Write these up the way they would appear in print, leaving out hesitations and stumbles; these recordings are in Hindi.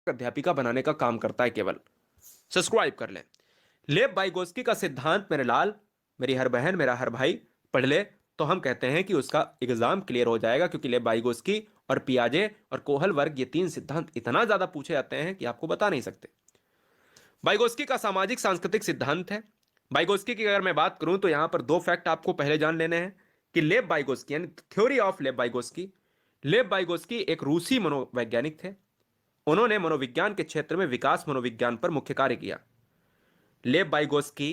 अध्यापिका बनाने का काम करता है केवल। सब्सक्राइब कर लें। लेब वाइगोस्की का सिद्धांत मेरे लाल, मेरी हर बहन, मेरा हर भाई पढ़ ले तो हम कहते हैं कि उसका एग्जाम क्लियर हो जाएगा, क्योंकि लेब वाइगोस्की और पियाजे और कोहल वर्ग ये तीन सिद्धांत इतना ज्यादा पूछे जाते हैं कि आपको बता नहीं सकते। वाइगोस्की का सामाजिक सांस्कृतिक सिद्धांत है। वाइगोस्की की अगर मैं बात करूं तो यहां पर दो फैक्ट आपको पहले जान लेने हैं कि लेब वाइगोस्की यानी theory of lab Vygotsky, lab Vygotsky एक रूसी मनोवैज्ञानिक थे। उन्होंने मनोविज्ञान के क्षेत्र में विकास मनोविज्ञान पर मुख्य कार्य किया। लेब वाइगोस्की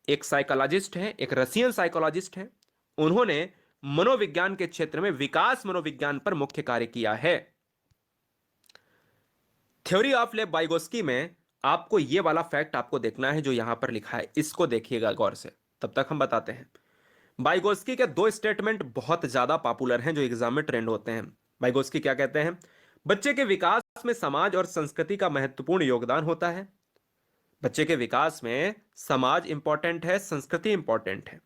एक साइकोलॉजिस्ट हैं, एक रशियन साइकोलॉजिस्ट हैं। उन्होंने मनोविज्ञान के क्षेत्र में विकास मनोविज्ञान पर मुख्य कार्य किया है। थ्योरी ऑफ लेब वाइगोस्की में आपको यह वाला फैक्ट आपको देखना है जो यहां पर लिखा है, इसको देखिएगा गौर से, तब तक हम बताते हैं। वाइगोस्की के दो स्टेटमेंट बहुत ज्यादा पॉपुलर हैं जो एग्जाम में ट्रेंड होते हैं। वाइगोस्की क्या कहते हैं? बच्चे के विकास में समाज और संस्कृति का महत्वपूर्ण योगदान होता है। बच्चे के विकास में समाज इंपॉर्टेंट है, संस्कृति इंपॉर्टेंट है।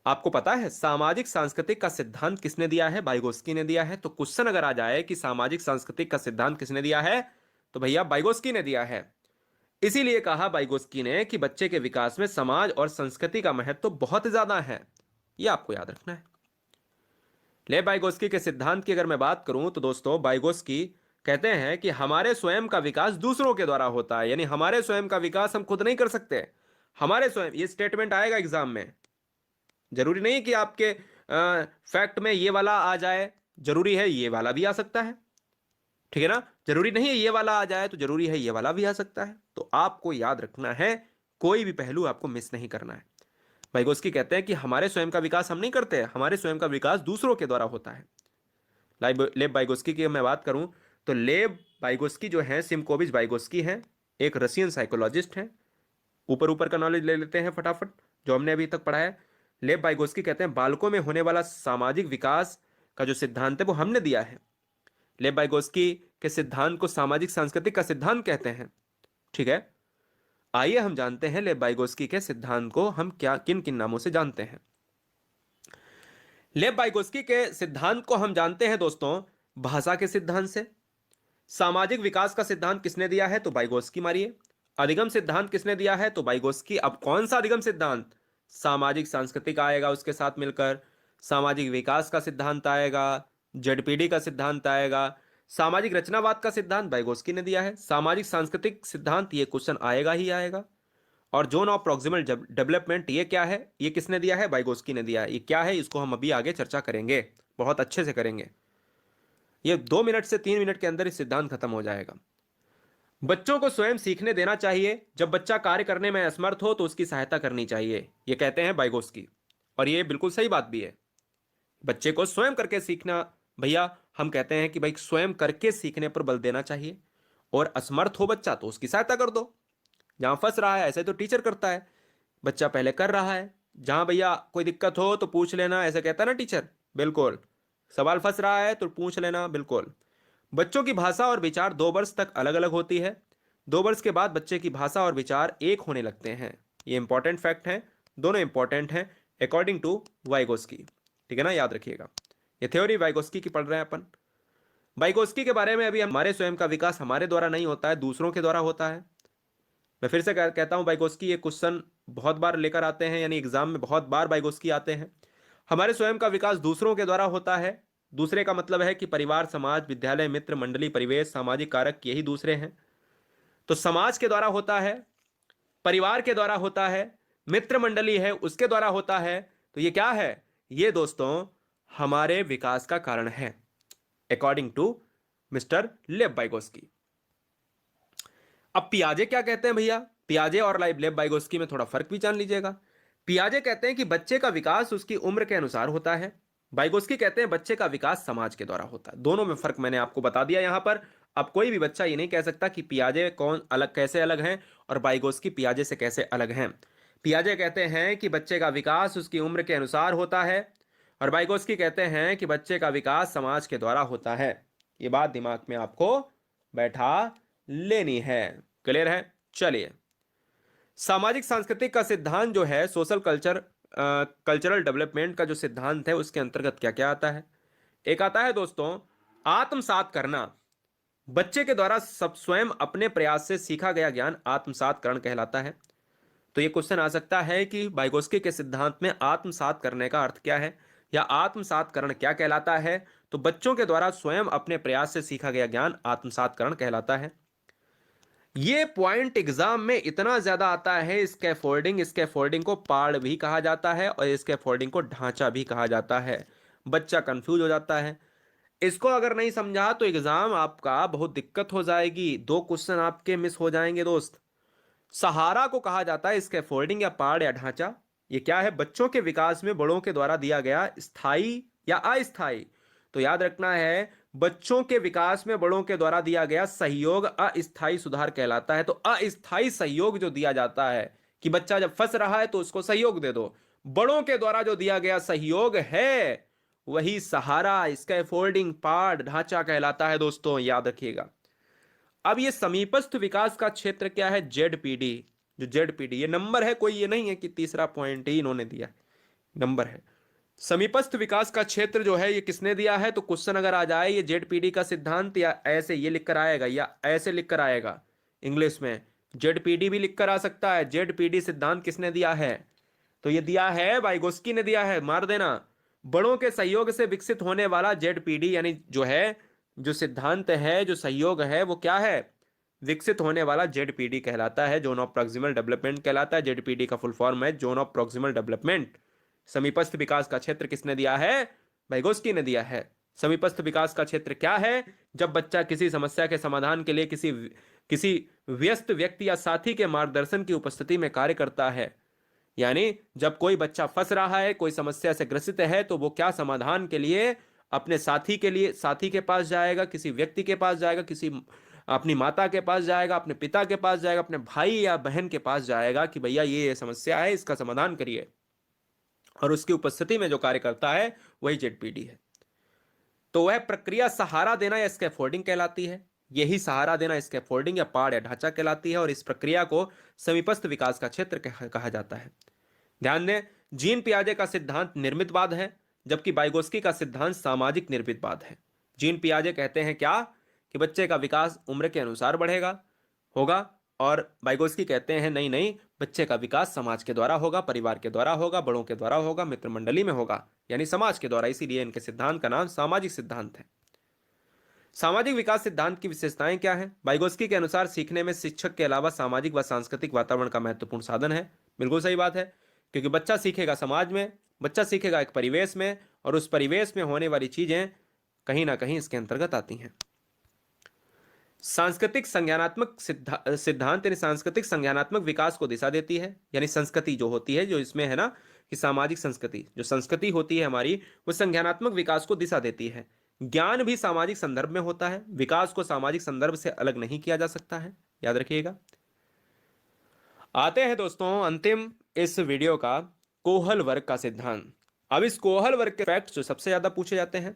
आपको पता है सामाजिक सांस्कृतिक का सिद्धांत किसने दिया है? वाइगोस्की ने दिया है। तो क्वेश्चन अगर आ जाए कि सामाजिक सांस्कृतिक का सिद्धांत किसने दिया है, तो भैया वाइगोस्की ने दिया है। इसीलिए कहा वाइगोस्की ने कि बच्चे के विकास में समाज और संस्कृति का महत्व तो बहुत ज्यादा है। यह आपको याद रखना है। लेव वाइगोस्की के सिद्धांत की अगर मैं बात करूं तो दोस्तों, वाइगोस्की कहते हैं कि हमारे स्वयं का विकास दूसरों के द्वारा होता है, यानी हमारे स्वयं का विकास हम खुद नहीं कर सकते। हमारे स्वयं, ये स्टेटमेंट आएगा एग्जाम में। जरूरी नहीं कि आपके फैक्ट में ये वाला आ जाए, जरूरी है ये वाला भी आ सकता है, ठीक है ना। जरूरी नहीं है ये वाला आ जाए तो जरूरी है ये वाला भी आ सकता है। तो आपको याद रखना है, कोई भी पहलू आपको मिस नहीं करना है। वाइगोस्की कहते हैं कि हमारे स्वयं का विकास हम नहीं करते, हमारे स्वयं का विकास दूसरों के द्वारा होता है। लेब वाइगोस्की की मैं बात करूं तो लेब वाइगोस्की जो है, सिमकोविच वाइगोस्की हैं, एक रशियन साइकोलॉजिस्ट हैं। ऊपर ऊपर का नॉलेज ले लेते हैं फटाफट जो हमने अभी तक पढ़ा है। लेब वाइगोस्की कहते हैं बालकों में होने वाला सामाजिक विकास का जो सिद्धांत है वो हमने दिया है। लेब वाइगोस्की के सिद्धांत को सामाजिक सांस्कृतिक का सिद्धांत कहते हैं, ठीक है। आइए हम जानते हैं लेब वाइगोस्की के सिद्धांत को हम क्या किन किन नामों से जानते हैं। लेब वाइगोस्की के सिद्धांत को हम जानते हैं दोस्तों भाषा के सिद्धांत से। सामाजिक विकास का सिद्धांत किसने दिया है? तो वाइगोस्की मारिए। अधिगम सिद्धांत किसने दिया है? तो वाइगोस्की। अब कौन सा अधिगम सिद्धांत? सामाजिक सांस्कृतिक आएगा उसके साथ मिलकर, सामाजिक विकास का सिद्धांत आएगा, जेडपीडी का सिद्धांत आएगा, सामाजिक रचनावाद का सिद्धांत वाइगोस्की ने दिया है, सामाजिक सांस्कृतिक सिद्धांत, ये क्वेश्चन आएगा ही आएगा। और जोन ऑफ प्रॉक्सिमल डेवलपमेंट ये क्या है? ये किसने दिया है? वाइगोस्की ने दिया है। ये क्या है इसको हम अभी आगे चर्चा करेंगे, बहुत अच्छे से करेंगे। ये 2 मिनट से 3 मिनट के अंदर इस सिद्धांत खत्म हो जाएगा। बच्चों को स्वयं सीखने देना चाहिए, जब बच्चा कार्य करने में असमर्थ हो तो उसकी सहायता करनी चाहिए, ये कहते हैं वाइगोस्की। और ये बिल्कुल सही बात भी है। बच्चे को स्वयं करके सीखना, भैया हम कहते हैं कि भाई स्वयं करके सीखने पर बल देना चाहिए। और असमर्थ हो बच्चा तो उसकी सहायता कर दो। जहां फंस रहा है ऐसे तो टीचर करता है, बच्चा पहले कर रहा है, जहां भैया कोई दिक्कत हो तो पूछ लेना, ऐसे कहता है ना टीचर। बिल्कुल, सवाल फंस रहा है तो पूछ लेना, बिल्कुल। बच्चों की भाषा और विचार 2 वर्ष तक अलग अलग होती है। 2 वर्ष के बाद बच्चे की भाषा और विचार एक होने लगते हैं। ये इंपॉर्टेंट फैक्ट है, दोनों इंपॉर्टेंट हैं अकॉर्डिंग टू वाइगोस्की, ठीक है ना, याद रखिएगा। ये थ्योरी वाइगोस्की की पढ़ रहे हैं अपन। वाइगोस्की के बारे में अभी हमारे स्वयं का विकास हमारे द्वारा नहीं होता है, दूसरों के द्वारा होता है। मैं फिर से कहता हूं, वाइगोस्की ये क्वेश्चन बहुत बार लेकर आते हैं, यानी एग्जाम में बहुत बार वाइगोस्की आते हैं। हमारे स्वयं का विकास दूसरों के द्वारा होता है। दूसरे का मतलब है कि परिवार, समाज, विद्यालय, मित्र मंडली, परिवेश, सामाजिक कारक, यही दूसरे हैं। तो समाज के द्वारा होता है, परिवार के द्वारा होता है, मित्र मंडली है उसके द्वारा होता है। तो ये क्या है? ये दोस्तों हमारे विकास का कारण है अकॉर्डिंग टू मिस्टर लेव वाइगोस्की। अब पियाजे क्या कहते हैं भैया? पियाजे और लेव वाइगोस्की में थोड़ा फर्क भी जान लीजिएगा। पियाजे कहते हैं कि बच्चे का विकास उसकी उम्र के अनुसार होता है। वाइगोस्की कहते हैं बच्चे का विकास समाज के द्वारा होता है। दोनों में फर्क मैंने आपको बता दिया यहां पर। अब कोई भी बच्चा ये नहीं कह सकता कि पियाजे कौन अलग, कैसे अलग हैं और वाइगोस्की पियाजे से कैसे अलग हैं। पियाजे कहते हैं कि बच्चे का विकास उसकी उम्र के अनुसार होता है और वाइगोस्की कहते हैं कि बच्चे का विकास समाज के द्वारा होता है। ये बात दिमाग में आपको बैठा लेनी है। क्लियर है? चलिए, सामाजिक सांस्कृतिक का सिद्धांत जो है, सोशल कल्चरल डेवलपमेंट का जो सिद्धांत है, उसके अंतर्गत क्या क्या आता है? एक आता है दोस्तों आत्मसात करना। बच्चे के द्वारा सब स्वयं अपने प्रयास से सीखा गया ज्ञान आत्मसातकरण कहलाता है। तो ये क्वेश्चन आ सकता है कि वाइगोत्स्की के सिद्धांत में आत्मसात करने का अर्थ क्या है, या आत्मसातकरण क्या कहलाता है। तो बच्चों के द्वारा स्वयं अपने प्रयास से सीखा गया ज्ञान आत्मसातकरण कहलाता है। ये पॉइंट एग्जाम में इतना ज्यादा आता है, स्कैफोल्डिंग को पाड़ भी कहा जाता है और स्कैफोल्डिंग को ढांचा भी कहा जाता है। बच्चा कंफ्यूज हो जाता है। इसको अगर नहीं समझा तो एग्जाम आपका बहुत दिक्कत हो जाएगी, 2 क्वेश्चन आपके मिस हो जाएंगे दोस्त। सहारा को कहा जाता है स्कैफोल्डिंग या पाड़ या ढांचा। ये क्या है? बच्चों के विकास में बड़ों के द्वारा दिया गया स्थायी या अस्थायी। तो याद रखना है, बच्चों के विकास में बड़ों के द्वारा दिया गया सहयोग अस्थायी सुधार कहलाता है। तो अस्थायी सहयोग जो दिया जाता है कि बच्चा जब फंस रहा है तो उसको सहयोग दे दो, बड़ों के द्वारा जो दिया गया सहयोग है वही सहारा, स्कैफोल्डिंग, पाड़, ढांचा कहलाता है दोस्तों, याद रखिएगा। अब ये समीपस्थ विकास का क्षेत्र क्या है? जेडपीडी। जो जेडपीडी ये नंबर है, कोई ये नहीं है कि तीसरा पॉइंट ही इन्होंने दिया, नंबर है। समीपस्थ विकास का क्षेत्र जो है ये किसने दिया है? तो क्वेश्चन अगर आ जाए ये जेडपीडी का सिद्धांत, या ऐसे ये लिखकर आएगा या ऐसे लिखकर आएगा, इंग्लिश में जेडपीडी भी लिखकर आ सकता है। जेडपीडी सिद्धांत किसने दिया है? तो ये दिया है वाइगोस्की ने दिया है, मार देना। बड़ों के सहयोग से विकसित होने वाला जेडपीडी यानी जो है, जो सिद्धांत है, जो सहयोग है, वो क्या है? विकसित होने वाला जेडपीडी कहलाता है, जोन ऑफ प्रॉक्सिमल डेवलपमेंट कहलाता है। जेडपीडी का फुल फॉर्म है जोन ऑफ प्रॉक्सिमल डेवलपमेंट। समीपस्थ विकास का क्षेत्र किसने दिया है? वाइगोस्की ने दिया है। समीपस्थ विकास का क्षेत्र क्या है? जब बच्चा किसी समस्या के समाधान के लिए किसी किसी व्यस्त व्यक्ति या साथी के मार्गदर्शन की उपस्थिति में कार्य करता है। यानी जब कोई बच्चा फंस रहा है, कोई समस्या से ग्रसित है, तो वो क्या समाधान के लिए अपने साथी के लिए साथी के पास जाएगा, किसी व्यक्ति के पास जाएगा, किसी अपनी माता के पास जाएगा, अपने पिता के पास जाएगा, अपने भाई या बहन के पास जाएगा कि भैया ये समस्या है, इसका समाधान करिए। और उसकी उपस्थिति में जो कार्य करता है वही जेडपीडी है। तो वह प्रक्रिया सहारा देना या स्कैफोल्डिंग कहलाती है। यही सहारा देना स्कैफोल्डिंग या पाड़ या ढांचा कहलाती है, और इस प्रक्रिया को समीपस्थ विकास का क्षेत्र कहा जाता है। ध्यान दें, जीन पियाजे का सिद्धांत निर्मितवाद है, जबकि वाइगोत्स्की का सिद्धांत सामाजिक निर्मितवाद है। जीन पियाजे कहते हैं क्या? कि बच्चे का विकास उम्र के अनुसार बढ़ेगा होगा, और वाइगोत्स्की कहते हैं नहीं नहीं, बच्चे का विकास समाज के द्वारा होगा, परिवार के द्वारा होगा, बड़ों के द्वारा होगा, मित्र मंडली में होगा, यानी समाज के द्वारा। इसीलिए इनके सिद्धांत का नाम सामाजिक सिद्धांत है। सामाजिक विकास सिद्धांत की विशेषताएं क्या है? वाइगोत्स्की के अनुसार सीखने में शिक्षक के अलावा सामाजिक व सांस्कृतिक वातावरण का महत्वपूर्ण साधन है। बिल्कुल सही बात है, क्योंकि बच्चा सीखेगा समाज में, बच्चा सीखेगा एक परिवेश में, और उस परिवेश में होने वाली चीजें कहीं ना कहीं इसके अंतर्गत आती हैं। सांस्कृतिक संज्ञानात्मक सिद्धांत यानी सांस्कृतिक संज्ञानात्मक विकास को दिशा देती है। यानी संस्कृति जो होती है, जो इसमें है ना कि सामाजिक संस्कृति, जो संस्कृति होती है हमारी, वो संज्ञानात्मक विकास को दिशा देती है। ज्ञान भी सामाजिक संदर्भ में होता है, विकास को सामाजिक संदर्भ से अलग नहीं किया जा सकता है, याद रखिएगा। आते हैं दोस्तों अंतिम इस वीडियो का, कोहल वर्ग का सिद्धांत। अब इस कोहल वर्ग के फैक्ट जो सबसे ज्यादा पूछे जाते हैं,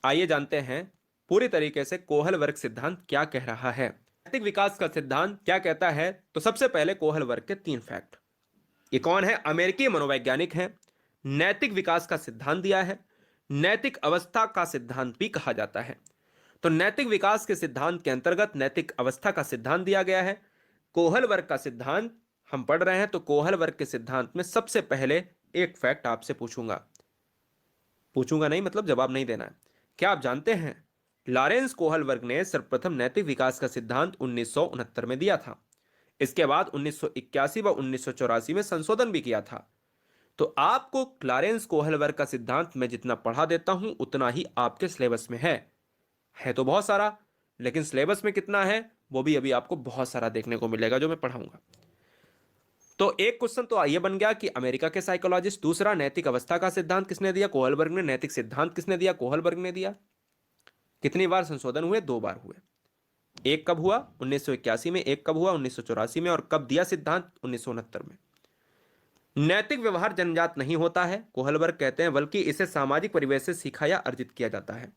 आइए जानते हैं पूरी तरीके से कोहल वर्ग सिद्धांत क्या कह रहा है। नैतिक विकास का सिद्धांत क्या कहता है? तो सबसे पहले कोहल वर्ग के 3 फैक्ट। ये कौन है? अमेरिकी मनोवैज्ञानिक है। नैतिक विकास का सिद्धांत दिया है, नैतिक अवस्था का सिद्धांत भी कहा जाता है। तो नैतिक विकास के सिद्धांत के अंतर्गत नैतिक अवस्था का सिद्धांत दिया गया है। कोहल वर्ग का सिद्धांत हम पढ़ रहे हैं, तो कोहल वर्ग के सिद्धांत में सबसे पहले एक फैक्ट आपसे पूछूंगा नहीं मतलब जवाब नहीं देना है। क्या आप जानते हैं लॉरेंस कोहल वर्ग ने सर्वप्रथम नैतिक विकास का सिद्धांत 1969 में दिया था। इसके बाद 1981 व 1984 में संशोधन भी किया था। तो आपको लॉरेंस कोहल वर्ग का सिद्धांत मैं जितना पढ़ा देता हूं उतना ही आपके सिलेबस में है तो बहुत सारा, लेकिन सिलेबस में कितना है वो भी अभी आपको बहुत सारा देखने को मिलेगा जो मैं पढ़ाऊंगा। तो एक क्वेश्चन तो ये बन गया कि अमेरिका के साइकोलॉजिस्ट। दूसरा, नैतिक अवस्था का सिद्धांत किसने दिया? कोहल वर्ग ने। नैतिक सिद्धांत किसने दिया? कोहल वर्ग ने दिया। कितनी बार संशोधन हुए? 2 बार हुए। एक कब हुआ? 1981 में। एक कब हुआ? 1984 में। और कब दिया सिद्धांत? 1969 में। नैतिक व्यवहार जन्मजात नहीं होता है, कोहल वर्ग कहते हैं, बल्कि इसे सामाजिक परिवेश से सीखा या अर्जित किया जाता है।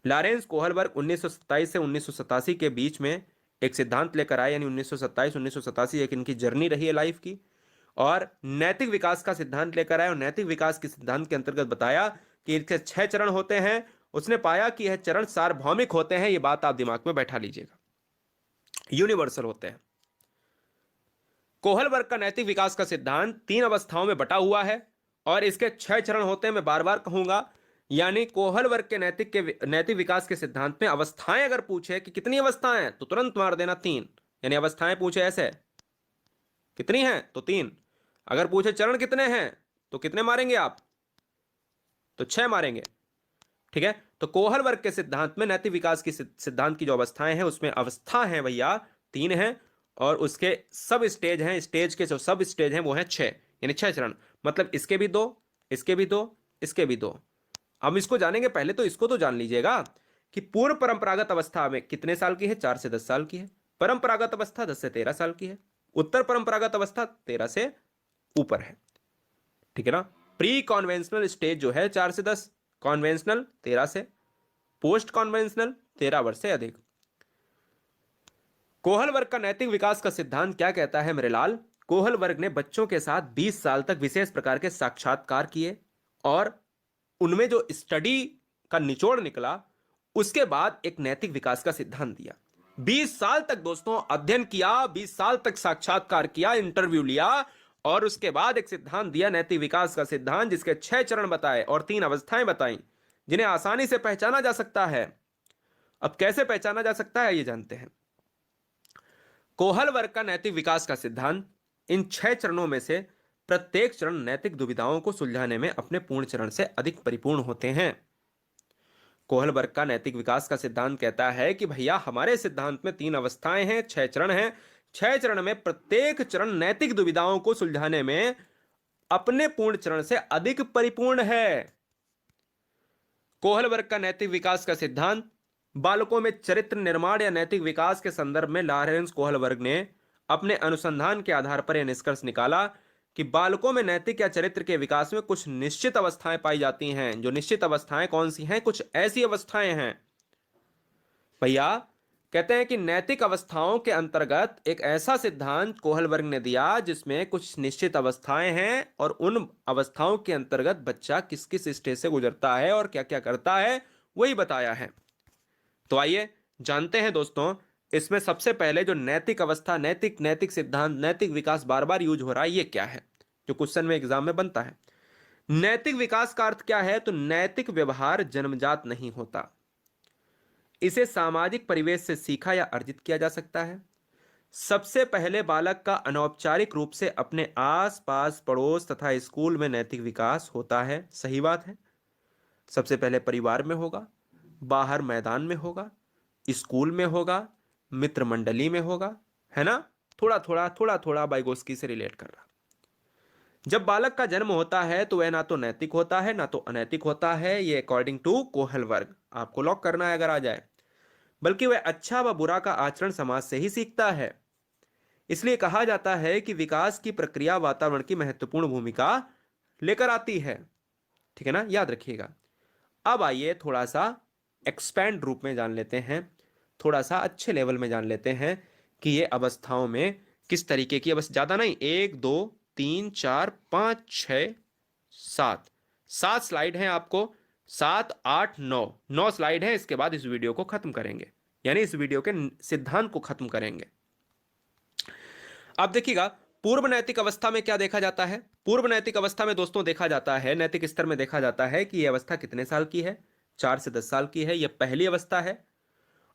लॉरेंस कोहल वर्ग 1927 से 1987 के बीच में एक सिद्धांत लेकर आए, यानी 1927-1987 एक इनकी जर्नी रही है लाइफ की, और नैतिक विकास का सिद्धांत लेकर आए। और नैतिक विकास के सिद्धांत के अंतर्गत बताया कि इसके 6 चरण होते हैं। उसने पाया कि यह चरण सार्वभौमिक होते हैं। यह बात आप दिमाग में बैठा लीजिएगा, यूनिवर्सल होते हैं। कोहल वर्ग का नैतिक विकास का सिद्धांत 3 अवस्थाओं में बटा हुआ है और इसके 6 चरण होते हैं। मैं बार बार कहूंगा, यानी कोहल वर्ग के नैतिक विकास के सिद्धांत में अवस्थाएं अगर पूछे कि कितनी अवस्थाएं हैं तो तुरंत मार देना 3। यानी अवस्थाएं पूछे ऐसे कितनी हैं तो 3। अगर पूछे चरण कितने हैं तो कितने मारेंगे आप, तो 6 मारेंगे। ठीक है, तो कोहल वर्ग के सिद्धांत में नैतिक विकास की सिद्धांत की जो अवस्थाएं हैं उसमें अवस्था है भैया 3 हैं और उसके सब स्टेज हैं, स्टेज के जो सब स्टेज हैं वो हैं 6, यानी 6 चरण। मतलब इसके भी 2, इसके भी 2, इसके भी 2। हम इसको जानेंगे, पहले तो इसको तो जान लीजिएगा कि पूर्व परंपरागत अवस्था में कितने साल की है, 4 से 10 साल की है। परंपरागत अवस्था 10 से 13 साल की है। उत्तर परंपरागत अवस्था 13 से ऊपर है। ठीक है ना। प्री कॉन्वेंशनल स्टेज जो है 4 से 10, कॉन्वेंशनल 13 से, पोस्ट कॉन्वेंशनल 13 वर्ष से अधिक। कोहल वर्ग का नैतिक विकास का सिद्धांत क्या कहता है मेरे लाल? कोहल वर्ग ने बच्चों के साथ 20 साल तक विशेष प्रकार के साक्षात्कार किए और उनमें जो स्टडी का निचोड़ निकला उसके बाद एक नैतिक विकास का सिद्धांत दिया। 20 साल तक दोस्तों अध्ययन किया, 20 साल तक साक्षात्कार किया, इंटरव्यू लिया और उसके बाद एक सिद्धांत दिया, नैतिक विकास का सिद्धांत, जिसके 6 चरण बताए और 3 अवस्थाएं बताई जिन्हें आसानी से पहचाना जा सकता है। अब कैसे पहचाना जा सकता है ये जानते हैं। कोहल वर्ग का नैतिक विकास का सिद्धांत इन 6 चरणों में से प्रत्येक चरण नैतिक दुविधाओं को सुलझाने में अपने पूर्ण चरण से अधिक परिपूर्ण होते हैं। कोहल वर्ग का नैतिक विकास का सिद्धांत कहता है कि भैया हमारे सिद्धांत में 3 अवस्थाएं हैं, 6 चरण हैं। 6 चरण में प्रत्येक चरण नैतिक दुविधाओं को सुलझाने में अपने पूर्ण चरण से अधिक परिपूर्ण है। कोहल वर्ग का नैतिक विकास का सिद्धांत बालकों में चरित्र निर्माण या नैतिक विकास के संदर्भ में लॉरेंस कोहल वर्ग ने अपने अनुसंधान के आधार पर यह निष्कर्ष निकाला कि बालकों में नैतिक या चरित्र के विकास में कुछ निश्चित अवस्थाएं पाई जाती हैं। जो निश्चित अवस्थाएं कौन सी हैं? कुछ ऐसी अवस्थाएं हैं भैया, कहते हैं कि नैतिक अवस्थाओं के अंतर्गत एक ऐसा सिद्धांत कोहल वर्ग ने दिया जिसमें कुछ निश्चित अवस्थाएं हैं और उन अवस्थाओं के अंतर्गत बच्चा किस किस स्टेज से गुजरता है और क्या क्या करता है वही बताया है। तो आइए जानते हैं दोस्तों, इसमें सबसे पहले जो नैतिक अवस्था, नैतिक सिद्धांत, नैतिक विकास बार बार यूज हो रहा है, ये क्या है जो क्वेश्चन में एग्जाम में बनता है। नैतिक विकास का अर्थ क्या है? तो नैतिक व्यवहार जन्मजात नहीं होता, इसे सामाजिक परिवेश से सीखा या अर्जित किया जा सकता है। सबसे पहले बालक का अनौपचारिक रूप से अपने आस पास, पड़ोस तथा स्कूल में नैतिक विकास होता है। सही बात है। सबसे पहले परिवार में होगा, बाहर मैदान में होगा, स्कूल में होगा, मित्र मंडली में होगा, है ना। थोड़ा थोड़ा वाइगोत्स्की से रिलेट कर रहा। जब बालक का जन्म होता है तो वह ना तो नैतिक होता है ना तो अनैतिक होता है, ये अकॉर्डिंग टू कोहल वर्ग, आपको लॉक करना है अगर आ जाए, बल्कि वह अच्छा व बुरा का आचरण समाज से ही सीखता है। इसलिए कहा जाता है कि विकास की प्रक्रिया वातावरण की महत्वपूर्ण भूमिका लेकर आती है। ठीक है ना, याद रखिएगा। अब आइए थोड़ा सा एक्सपैंड रूप में जान लेते हैं, थोड़ा सा अच्छे लेवल में जान लेते हैं कि ये अवस्थाओं में किस तरीके की, बस ज्यादा नहीं, 1 2 3 4 5 6 7 7 स्लाइड हैं आपको, 7 8 9 स्लाइड हैं। इसके बाद इस वीडियो को खत्म करेंगे, यानी इस वीडियो के सिद्धांत को खत्म करेंगे। अब देखिएगा पूर्व नैतिक अवस्था में क्या देखा जाता है। पूर्व नैतिक अवस्था में दोस्तों देखा जाता है, नैतिक स्तर में देखा जाता है कि यह अवस्था कितने साल की है, 4 से 10 साल की है। यह पहली अवस्था है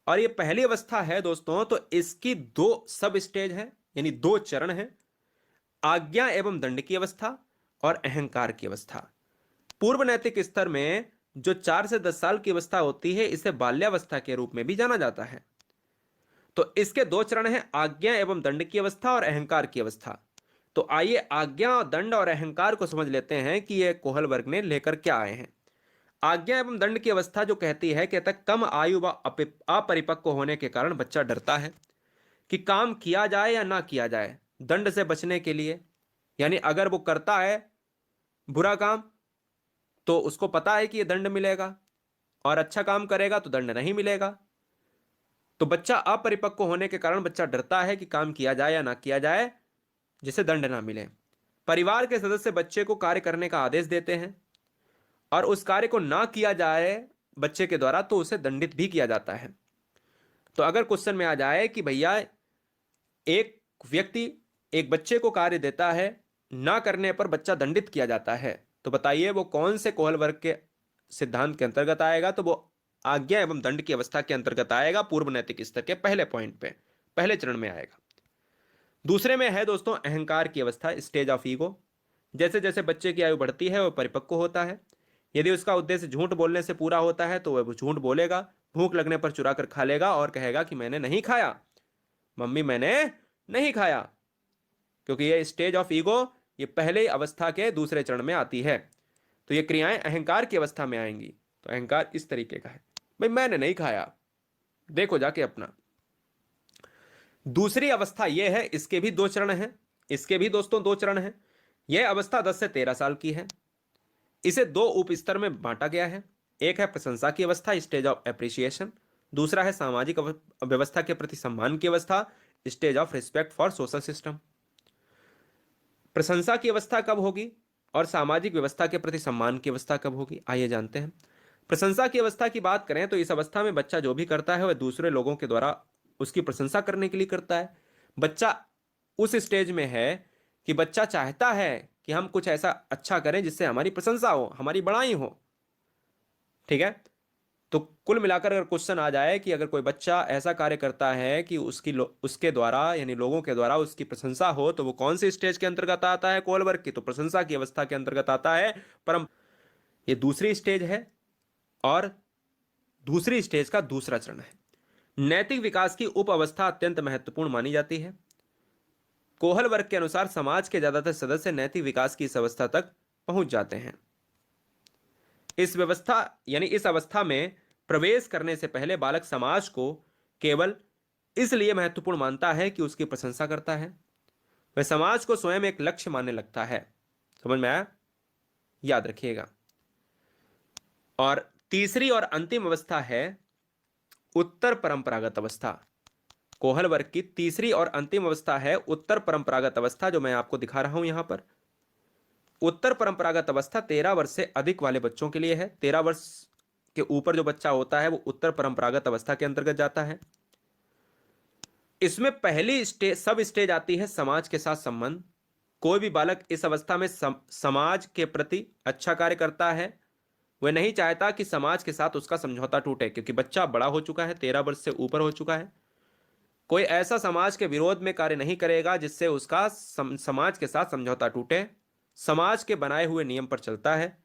और ये पहली अवस्था है दोस्तों, तो इसकी 2 सब स्टेज है, यानी 2 चरण हैं, आज्ञा एवं दंड की अवस्था और अहंकार की अवस्था। पूर्व नैतिक स्तर में जो 4 से 10 साल की अवस्था होती है इसे बाल्यावस्था के रूप में भी जाना जाता है। तो इसके 2 चरण हैं, आज्ञा एवं दंड की अवस्था और अहंकार की अवस्था। तो आइए आज्ञा, दंड और अहंकार को समझ लेते हैं कि यह कोहल वर्ग ने लेकर क्या आए हैं। आज्ञा एवं दंड की अवस्था जो कहती है, कहता है कम आयु व अपरिपक्व होने के कारण बच्चा डरता है कि काम किया जाए या ना किया जाए, दंड से बचने के लिए। यानी अगर वो करता है बुरा काम तो उसको पता है कि ये दंड मिलेगा, और अच्छा काम करेगा तो दंड नहीं मिलेगा। तो बच्चा अपरिपक्व होने के कारण बच्चा डरता है कि काम किया जाए या ना किया जाए जिसे दंड ना मिले। परिवार के सदस्य बच्चे को कार्य करने का आदेश देते हैं और उस कार्य को ना किया जाए बच्चे के द्वारा तो उसे दंडित भी किया जाता है। तो अगर क्वेश्चन में आ जाए कि भैया एक व्यक्ति एक बच्चे को कार्य देता है, ना करने पर बच्चा दंडित किया जाता है, तो बताइए वो कौन से कोहल वर्ग के सिद्धांत के अंतर्गत आएगा? तो वो आज्ञा एवं दंड की अवस्था के अंतर्गत आएगा, पूर्व नैतिक स्तर के पहले पॉइंट पे, पहले चरण में आएगा। दूसरे में है दोस्तों अहंकार की अवस्था, स्टेज ऑफ ईगो। जैसे जैसे बच्चे की आयु बढ़ती है वह परिपक्व होता है। यदि उसका उद्देश्य झूठ बोलने से पूरा होता है तो वह झूठ बोलेगा, भूख लगने पर चुरा कर खा लेगा और कहेगा कि मैंने नहीं खाया, मम्मी मैंने नहीं खाया, क्योंकि यह स्टेज ऑफ ईगो ये पहले अवस्था के दूसरे चरण में आती है। तो ये क्रियाएं अहंकार की अवस्था में आएंगी। तो अहंकार इस तरीके का है, भाई मैंने नहीं खाया, देखो जाके अपना। दूसरी अवस्था यह है, इसके भी दो चरण हैं, इसके भी दोस्तों दो चरण हैं। यह अवस्था 10 से 13 साल की है। इसे दो उप स्तर में बांटा गया है। एक है प्रशंसा की अवस्था, स्टेज ऑफ एप्रिसिएशन। दूसरा है सामाजिक व्यवस्था के प्रति सम्मान की अवस्था, stage of respect for social system. प्रशंसा की अवस्था कब होगी और सामाजिक व्यवस्था के प्रति सम्मान की अवस्था कब होगी, आइए जानते हैं। प्रशंसा की अवस्था की बात करें तो इस अवस्था में बच्चा जो भी करता है वह दूसरे लोगों के द्वारा उसकी प्रशंसा करने के लिए करता है। बच्चा उस स्टेज में है कि बच्चा चाहता है कि हम कुछ ऐसा अच्छा करें जिससे हमारी प्रशंसा हो, हमारी बड़ाई हो। ठीक है, तो कुल मिलाकर अगर क्वेश्चन आ जाए कि अगर कोई बच्चा ऐसा कार्य करता है कि उसके द्वारा यानी लोगों के द्वारा उसकी प्रशंसा हो, तो वो कौन से स्टेज के अंतर्गत आता है? कोहल वर्ग की, तो प्रशंसा की अवस्था के अंतर्गत आता है। परम ये दूसरी स्टेज है और दूसरी स्टेज का दूसरा चरण है। नैतिक विकास की उप अवस्था अत्यंत महत्वपूर्ण मानी जाती है। कोहल वर्ग के अनुसार समाज के ज्यादातर सदस्य नैतिक विकास की इस अवस्था तक पहुंच जाते हैं। इस व्यवस्था यानी इस अवस्था में प्रवेश करने से पहले बालक समाज को केवल इसलिए महत्वपूर्ण मानता है कि उसकी प्रशंसा करता है। वह समाज को स्वयं एक लक्ष्य मानने लगता है। समझ में आया? याद रखिएगा। और तीसरी और अंतिम अवस्था है उत्तर परंपरागत अवस्था। कोहल वर्ग की तीसरी और अंतिम अवस्था है उत्तर परंपरागत अवस्था, जो मैं आपको दिखा रहा हूं यहां पर। उत्तर परंपरागत अवस्था 13 वर्ष से अधिक वाले बच्चों के लिए है। 13 वर्ष के ऊपर जो बच्चा होता है वो उत्तर परंपरागत अवस्था के अंतर्गत जाता है। इसमें पहली स्टेज सब स्टेज आती है समाज के साथ संबंध। कोई भी बालक इस अवस्था में समाज के प्रति अच्छा कार्य करता है। वह नहीं चाहता कि समाज के साथ उसका समझौता टूटे, क्योंकि बच्चा बड़ा हो चुका है, 13 वर्ष से ऊपर हो चुका है। कोई ऐसा समाज के विरोध में कार्य नहीं करेगा जिससे उसका समाज के साथ समझौता टूटे। समाज के बनाए हुए नियम पर चलता है।